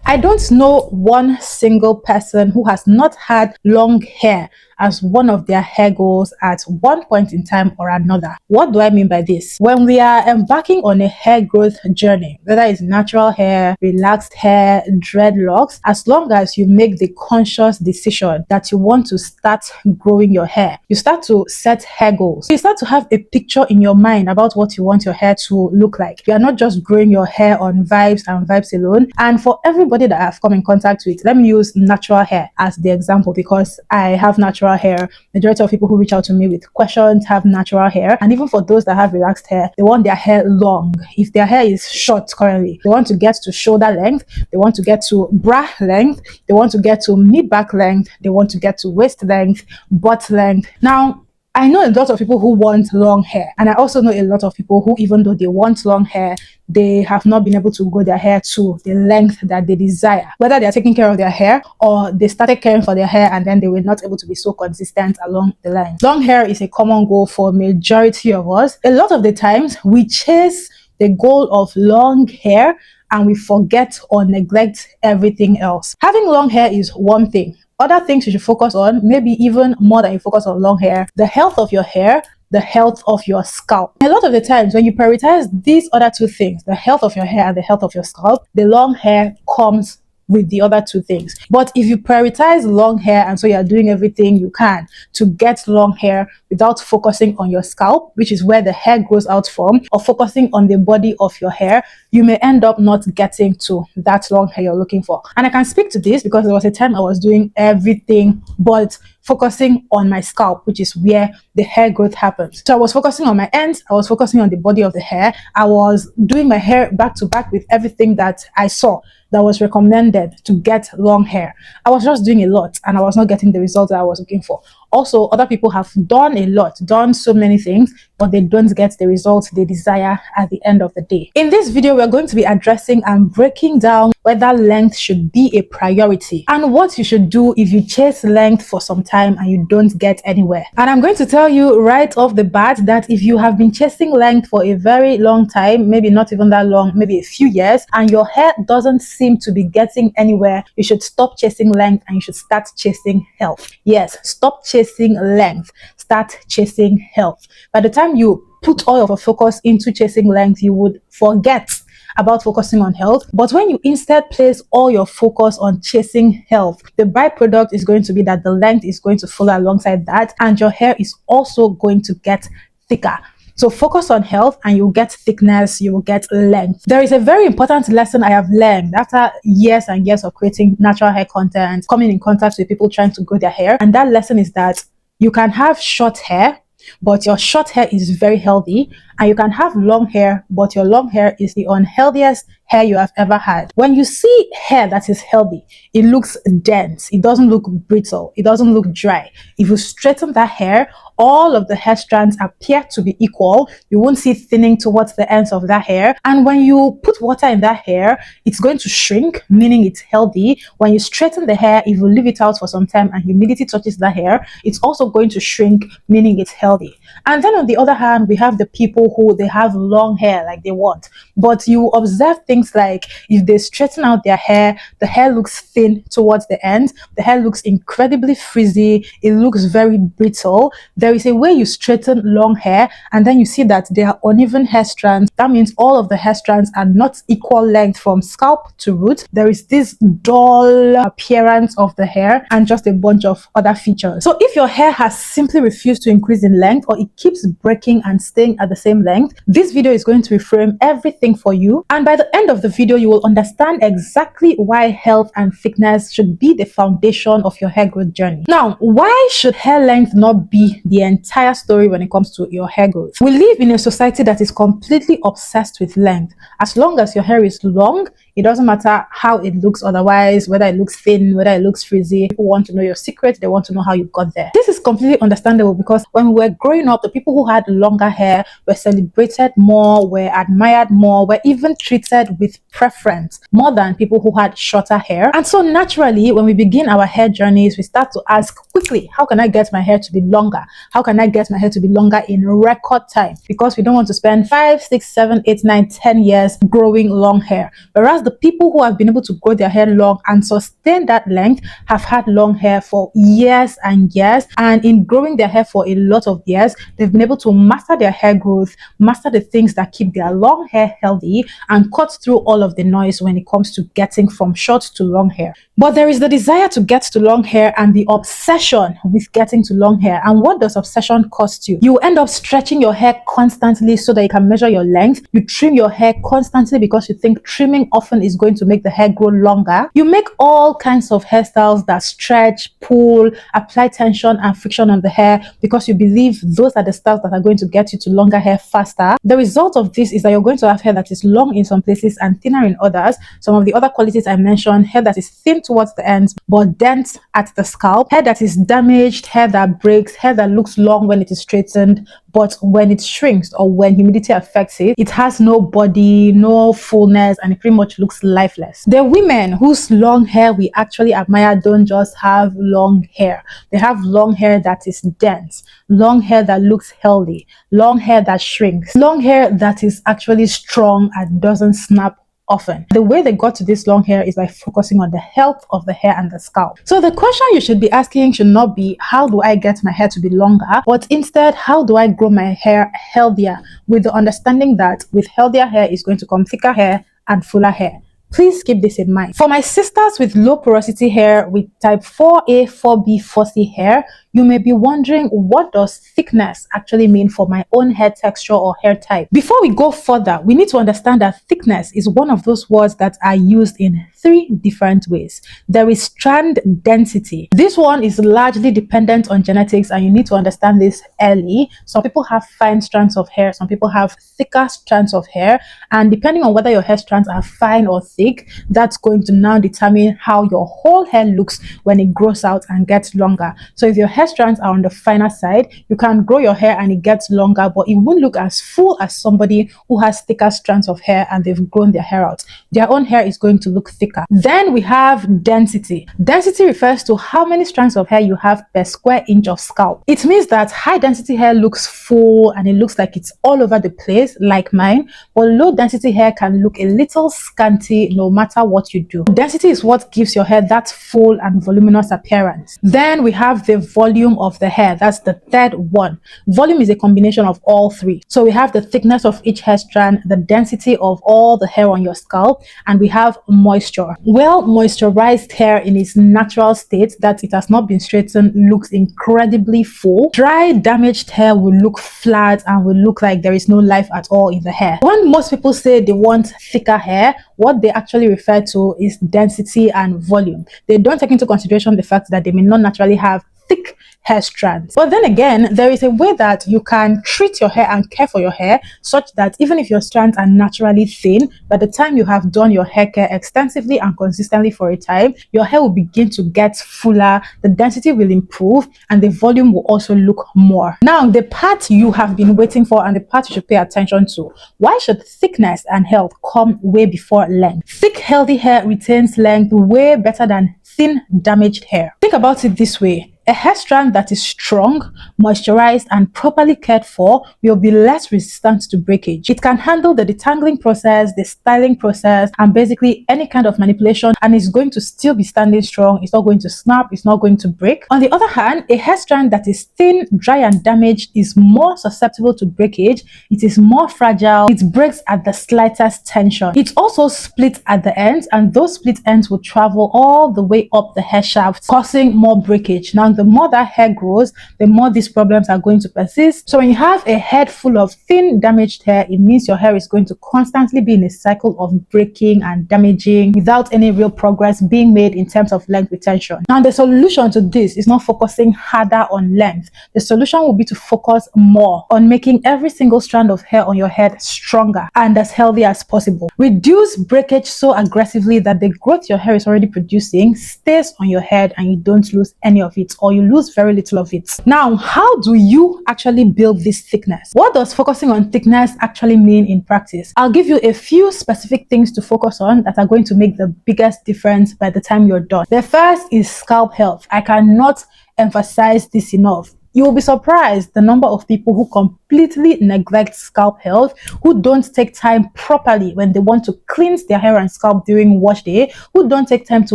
I don't know one single person who has not had long hair as one of their hair goals at one point in time or another. What do I mean by this? When we are embarking on a hair growth journey, whether it's natural hair, relaxed hair, dreadlocks, as long as you make the conscious decision that you want to start growing your hair, you start to set hair goals. You start to have a picture in your mind about what you want your hair to look like. You are not just growing your hair on vibes and vibes alone. And for everybody that I've come in contact with, let me use natural hair as the example because I have natural hair. Majority of people who reach out to me with questions have natural hair, and even for those that have relaxed hair, they want their hair long. If their hair is short currently, they want to get to shoulder length, they want to get to bra length, they want to get to mid-back length, they want to get to waist length, butt length. Now, I know a lot of people who want long hair, and I also know a lot of people who, even though they want long hair, they have not been able to grow their hair to the length that they desire. Whether they are taking care of their hair or they started caring for their hair and then they were not able to be so consistent along the line. Long hair is a common goal for majority of us. A lot of the times we chase the goal of long hair and we forget or neglect everything else. Having long hair is one thing. Other things you should focus on, maybe even more than you focus on long hair, the health of your hair, the health of your scalp. A lot of the times when you prioritize these other two things, the health of your hair and the health of your scalp, the long hair comes with the other two things. But if you prioritize long hair and so you're doing everything you can to get long hair without focusing on your scalp, which is where the hair grows out from, or focusing on the body of your hair, you may end up not getting to that long hair you're looking for. And I can speak to this because there was a time I was doing everything but focusing on my scalp, which is where the hair growth happens. So I was focusing on my ends, I was focusing on the body of the hair, I was doing my hair back to back with everything that I saw that was recommended to get long hair. I was just doing a lot and I was not getting the results that I was looking for. Also, other people have done a lot, done so many things, but they don't get the results they desire at the end of the day. In this video, we're going to be addressing and breaking down whether length should be a priority and what you should do if you chase length for some time and you don't get anywhere. And I'm going to tell you right off the bat that if you have been chasing length for a very long time, maybe not even that long, maybe a few years, and your hair doesn't seem to be getting anywhere, you should stop chasing length and you should start chasing health. Yes, stop chasing length, start chasing health. By the time you put all of your focus into chasing length, you would forget about focusing on health. But when you instead place all your focus on chasing health, the byproduct is going to be that the length is going to follow alongside that, and your hair is also going to get thicker. So focus on health and you'll get thickness, you will get length. There is a very important lesson I have learned after years and years of creating natural hair content, coming in contact with people trying to grow their hair. And that lesson is that you can have short hair, but your short hair is very healthy, and you can have long hair, but your long hair is the unhealthiest hair you have ever had. When you see hair that is healthy, it looks dense, it doesn't look brittle, it doesn't look dry. If you straighten that hair, all of the hair strands appear to be equal. You won't see thinning towards the ends of that hair. And when you put water in that hair, it's going to shrink, meaning it's healthy. When you straighten the hair, if you leave it out for some time and humidity touches that hair, it's also going to shrink, meaning it's healthy. And then on the other hand, we have the people who they have long hair like they want, but you observe things like if they straighten out their hair, the hair looks thin towards the end, the hair looks incredibly frizzy, it looks very brittle. There is a way you straighten long hair and then you see that there are uneven hair strands. That means all of the hair strands are not equal length from scalp to root. There is this dull appearance of the hair and just a bunch of other features. So if your hair has simply refused to increase in length, or it keeps breaking and staying at the same length, this video is going to reframe everything for you. And by the end of the video, you will understand exactly why health and thickness should be the foundation of your hair growth journey. Now, why should hair length not be the entire story when it comes to your hair growth? We live in a society that is completely obsessed with length. As long as your hair is long, it doesn't matter how it looks otherwise, whether it looks thin, whether it looks frizzy. People want to know your secret. They want to know how you got there. This is completely understandable because when we were growing up, the people who had longer hair were celebrated more, were admired more, were even treated with preference more than people who had shorter hair. And so naturally, when we begin our hair journeys, we start to ask quickly, how can I get my hair to be longer? How can I get my hair to be longer in record time? Because we don't want to spend 5, 6, 7, 8, 9, 10 years growing long hair. Whereas the people who have been able to grow their hair long and sustain that length have had long hair for years and years, and in growing their hair for a lot of years, they've been able to master their hair growth, master the things that keep their long hair healthy, and cut through all of the noise when it comes to getting from short to long hair. But there is the desire to get to long hair and the obsession with getting to long hair. And what does obsession cost you? You end up stretching your hair constantly so that you can measure your length. You trim your hair constantly because you think trimming often is going to make the hair grow longer. You make all kinds of hairstyles that stretch, pull, apply tension and friction on the hair because you believe those are the styles that are going to get you to longer hair faster. The result of this is that you're going to have hair that is long in some places and thinner in others. Some of the other qualities I mentioned: hair that is thin towards the ends but dense at the scalp, hair that is damaged, hair that breaks, hair that looks long when it is straightened, but when it shrinks or when humidity affects it, it has no body, no fullness, and it pretty much looks lifeless. The women whose long hair we actually admire don't just have long hair. They have long hair that is dense, long hair that looks healthy, long hair that shrinks, long hair that is actually strong and doesn't snap often. The way they got to this long hair is by focusing on the health of the hair and the scalp. So the question you should be asking should not be, how do I get my hair to be longer? But instead, how do I grow my hair healthier, with the understanding that with healthier hair is going to come thicker hair and fuller hair. Please keep this in mind. For my sisters with low porosity hair, with type 4A, 4B, 4C hair, you may be wondering, what does thickness actually mean for my own hair texture or hair type? Before we go further, we need to understand that thickness is one of those words that are used in 3 different ways. There is strand density. This one is largely dependent on genetics, and you need to understand this early. Some people have fine strands of hair, some people have thicker strands of hair, and depending on whether your hair strands are fine or thick, that's going to now determine how your whole hair looks when it grows out and gets longer. So if your hair strands are on the finer side, you can grow your hair and it gets longer, but it won't look as full as somebody who has thicker strands of hair and they've grown their hair out. Their own hair is going to look thicker. Then we have density. Density refers to how many strands of hair you have per square inch of scalp. It means that high density hair looks full and it looks like it's all over the place, like mine, but low density hair can look a little scanty no matter what you do. Density is what gives your hair that full and voluminous appearance. Then we have the volume of the hair. That's the third one. Volume is a combination of all 3. So we have the thickness of each hair strand, the density of all the hair on your scalp, and we have moisture. Well, moisturized hair in its natural state, that it has not been straightened, looks incredibly full. Dry, damaged hair will look flat and will look like there is no life at all in the hair. When most people say they want thicker hair, what they actually refer to is density and volume. They don't take into consideration the fact that they may not naturally have thick hair strands. But then again, there is a way that you can treat your hair and care for your hair such that even if your strands are naturally thin, by the time you have done your hair care extensively and consistently for a time, your hair will begin to get fuller, the density will improve, and the volume will also look more. Now, the part you have been waiting for and the part you should pay attention to: why should thickness and health come way before length? Thick, healthy hair retains length way better than thin, damaged hair. Think about it this way: a hair strand that is strong, moisturized, and properly cared for will be less resistant to breakage. It can handle the detangling process, the styling process, and basically any kind of manipulation, and is going to still be standing strong. It's not going to snap, it's not going to break. On the other hand, a hair strand that is thin, dry, and damaged is more susceptible to breakage. It is more fragile. It breaks at the slightest tension. It also splits at the ends, and those split ends will travel all the way up the hair shaft, causing more breakage. Now, the more that hair grows, the more these problems are going to persist. So when you have a head full of thin, damaged hair, it means your hair is going to constantly be in a cycle of breaking and damaging without any real progress being made in terms of length retention. Now, the solution to this is not focusing harder on length. The solution will be to focus more on making every single strand of hair on your head stronger and as healthy as possible. Reduce breakage so aggressively that the growth your hair is already producing stays on your head and you don't lose any of it, or you lose very little of it. Now, how do you actually build this thickness? What does focusing on thickness actually mean in practice? I'll give you a few specific things to focus on that are going to make the biggest difference by the time you're done. The first is scalp health. I cannot emphasize this enough. You will be surprised the number of people who completely neglect scalp health, who don't take time properly when they want to cleanse their hair and scalp during wash day, who don't take time to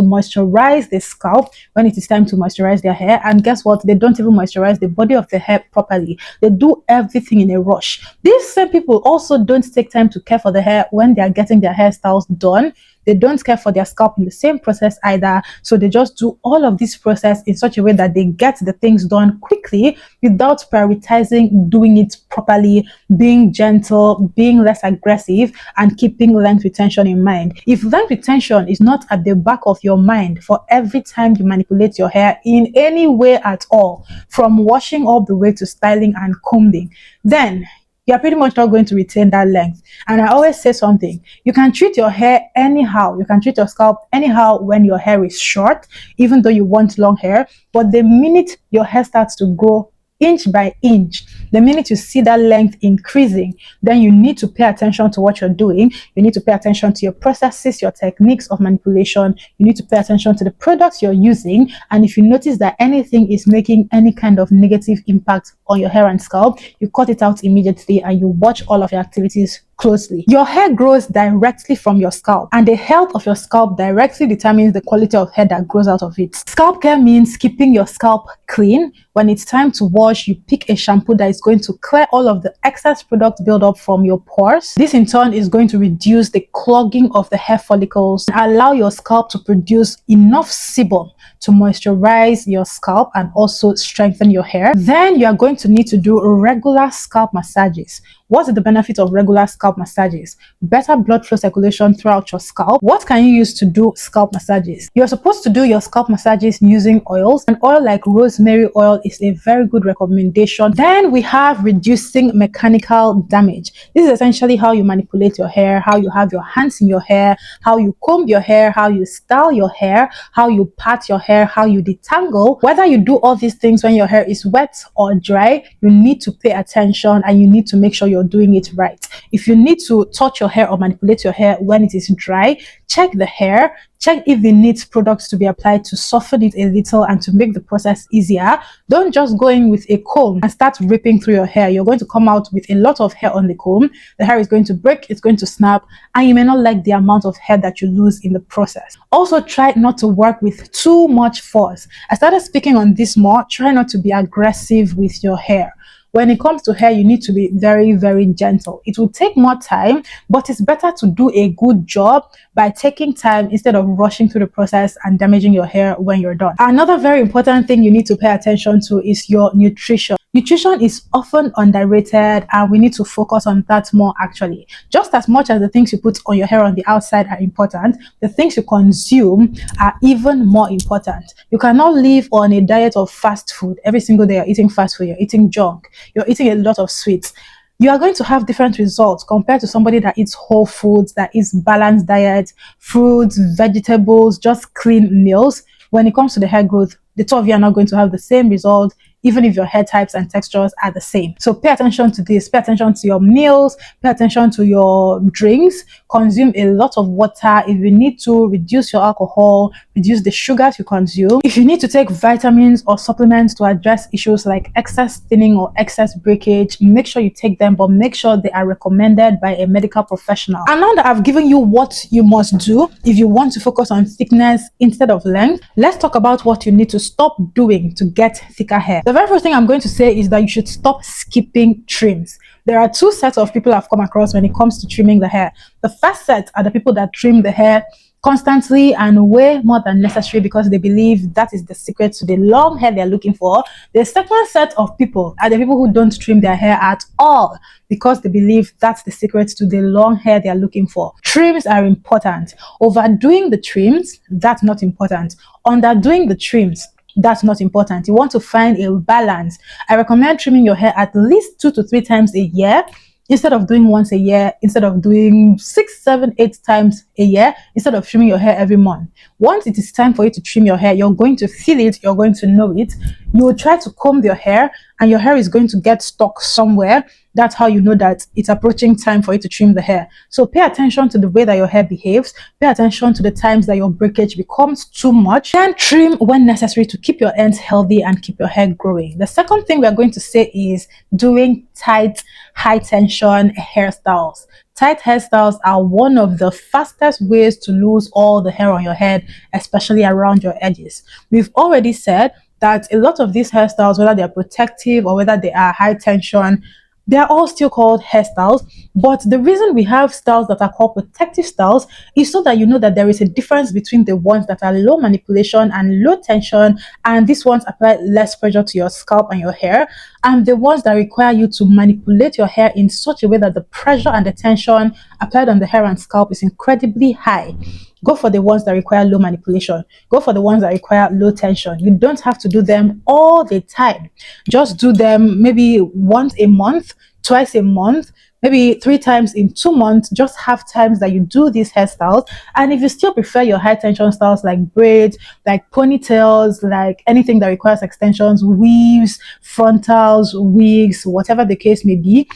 moisturize their scalp when it is time to moisturize their hair. And guess what? They don't even moisturize the body of the hair properly. They do everything in a rush. These same people also don't take time to care for the hair when they are getting their hairstyles done. They don't care for their scalp in the same process either. So they just do all of this process in such a way that they get the things done quickly without prioritizing doing it properly, being gentle, being less aggressive, and keeping length retention in mind. If length retention is not at the back of your mind for every time you manipulate your hair in any way at all, from washing all the way to styling and combing, then you're pretty much not going to retain that length. And I always say something: you can treat your hair anyhow, you can treat your scalp anyhow when your hair is short, even though you want long hair. But the minute your hair starts to grow inch by inch, the minute you see that length increasing, then you need to pay attention to what you're doing. You need to pay attention to your processes, your techniques of manipulation. You need to pay attention to the products you're using. And if you notice that anything is making any kind of negative impact on your hair and scalp, you cut it out immediately and you watch all of your activities closely. Your hair grows directly from your scalp, and the health of your scalp directly determines the quality of hair that grows out of it. Scalp care means keeping your scalp clean. When it's time to wash, you pick a shampoo that is going to clear all of the excess product buildup from your pores. This in turn is going to reduce the clogging of the hair follicles and allow your scalp to produce enough sebum to moisturize your scalp and also strengthen your hair. Then you are going to need to do regular scalp massages. What is the benefit of regular scalp massages? Better blood flow circulation throughout your scalp. What can you use to do scalp massages? You're supposed to do your scalp massages using oils. An oil like rosemary oil is a very good recommendation. Then we have reducing mechanical damage. This is essentially how you manipulate your hair, how you have your hands in your hair, how you comb your hair, how you style your hair, how you part your hair, how you detangle. Whether you do all these things when your hair is wet or dry, you need to pay attention and you need to make sure you're doing it right. If you need to touch your hair or manipulate your hair when it is dry, check the hair, check if it needs products to be applied to soften it a little and to make the process easier. Don't just go in with a comb and start ripping through your hair. You're going to come out with a lot of hair on the comb. The hair is going to break, it's going to snap, and you may not like the amount of hair that you lose in the process. Also, try not to work with too much force. I started speaking on this more. Try not to be aggressive with your hair. When it comes to hair, you need to be very, very gentle. It will take more time, but it's better to do a good job by taking time instead of rushing through the process and damaging your hair when you're done. Another very important thing you need to pay attention to is your nutrition. Nutrition is often underrated and we need to focus on that more actually. Just as much as the things you put on your hair on the outside are important, the things you consume are even more important. You cannot live on a diet of fast food. Every single day you're eating fast food, you're eating junk, you're eating a lot of sweets. You are going to have different results compared to somebody that eats whole foods, that eats balanced diet, fruits, vegetables, just clean meals. When it comes to the hair growth, the two of you are not going to have the same result, even if your hair types and textures are the same. So pay attention to this, pay attention to your meals, pay attention to your drinks, consume a lot of water. If you need to, reduce your alcohol, reduce the sugars you consume. If you need to take vitamins or supplements to address issues like excess thinning or excess breakage, make sure you take them, but make sure they are recommended by a medical professional. And now that I've given you what you must do if you want to focus on thickness instead of length, let's talk about what you need to stop doing to get thicker hair. The very first thing I'm going to say is that you should stop skipping trims. There are two sets of people I've come across when it comes to trimming the hair. The first set are the people that trim the hair constantly and way more than necessary because they believe that is the secret to the long hair they're looking for. The second set of people are the people who don't trim their hair at all because they believe that's the secret to the long hair they're looking for. Trims are important. Overdoing the trims, that's not important. Underdoing the trims, that's not important. You want to find a balance. I recommend trimming your hair at least 2 to 3 times a year instead of doing once a year, instead of doing 6, 7, 8 times a year, instead of trimming your hair every month. Once it is time for you to trim your hair, you're going to feel it, you're going to know it. You will try to comb your hair and your hair is going to get stuck somewhere That's how you know that it's approaching time for you to trim the hair. So pay attention to the way that your hair behaves. Pay attention to the times that your breakage becomes too much. Then trim when necessary to keep your ends healthy and keep your hair growing. The second thing we are going to say is doing tight, high tension hairstyles. Tight hairstyles are one of the fastest ways to lose all the hair on your head, especially around your edges. We've already said that a lot of these hairstyles, whether they are protective or whether they are high tension, they are all still called hairstyles. But the reason we have styles that are called protective styles is so that you know that there is a difference between the ones that are low manipulation and low tension, and these ones apply less pressure to your scalp and your hair, and the ones that require you to manipulate your hair in such a way that the pressure and the tension applied on the hair and scalp is incredibly high. Go for the ones that require low manipulation. Go for the ones that require low tension. You don't have to do them all the time. Just do them maybe once a month, twice a month, maybe 3 times in 2 months. Just have times that you do these hairstyles. And if you still prefer your high tension styles like braids, like ponytails, like anything that requires extensions, weaves, frontals, wigs, whatever the case may be,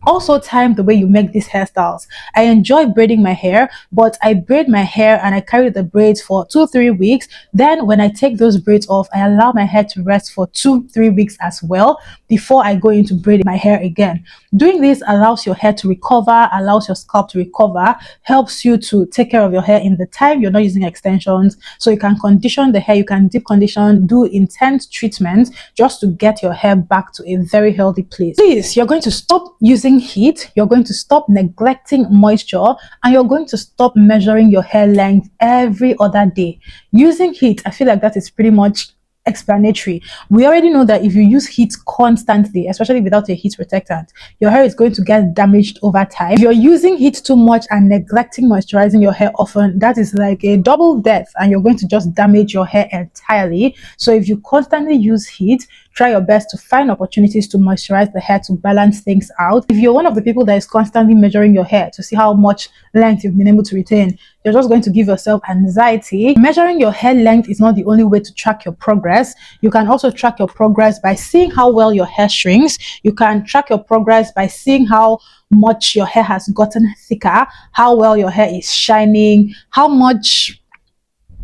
also time the way you make these hairstyles. I enjoy braiding my hair, but I braid my hair and I carry the braids for 2-3 weeks. Then when I take those braids off, I allow my hair to rest for 2-3 weeks as well before I go into braiding my hair again. Doing this allows your hair to recover, allows your scalp to recover, helps you to take care of your hair in the time you're not using extensions. So you can condition the hair, you can deep condition, do intense treatments just to get your hair back to a very healthy place. Please, you're going to stop using heat, you're going to stop neglecting moisture, and you're going to stop measuring your hair length every other day. Using heat, I feel like that is pretty much explanatory. We already know that if you use heat constantly, especially without a heat protectant, your hair is going to get damaged over time. If you're using heat too much and neglecting moisturizing your hair often, that is like a double death, and you're going to just damage your hair entirely. So if you constantly use heat, try your best to find opportunities to moisturize the hair to balance things out. If you're one of the people that is constantly measuring your hair to see how much length you've been able to retain, you're just going to give yourself anxiety. Measuring your hair length is not the only way to track your progress. You can also track your progress by seeing how well your hair shrinks. You can track your progress by seeing how much your hair has gotten thicker, how well your hair is shining, how much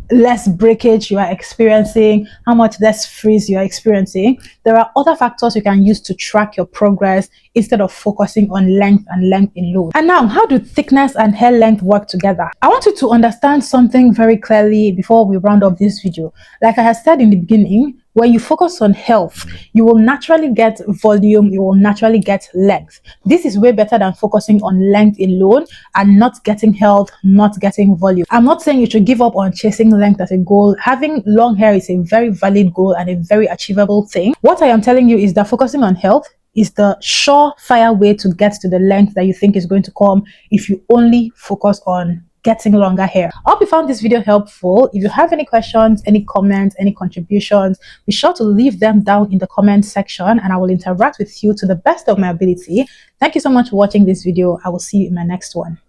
less breakage you are experiencing, how much less frizz you are experiencing. There are other factors you can use to track your progress instead of focusing on length and length alone. And now, how do thickness and hair length work together? I want you to understand something very clearly before we round up this video. Like I had said in the beginning, when you focus on health, you will naturally get volume, you will naturally get length. This is way better than focusing on length alone and not getting health, not getting volume. I'm not saying you should give up on chasing length as a goal. Having long hair is a very valid goal and a very achievable thing. What I am telling you is that focusing on health is the surefire way to get to the length that you think is going to come if you only focus on getting longer hair. I hope you found this video helpful. If you have any questions, any comments, any contributions, be sure to leave them down in the comment section and I will interact with you to the best of my ability. Thank you so much for watching this video. I will see you in my next one.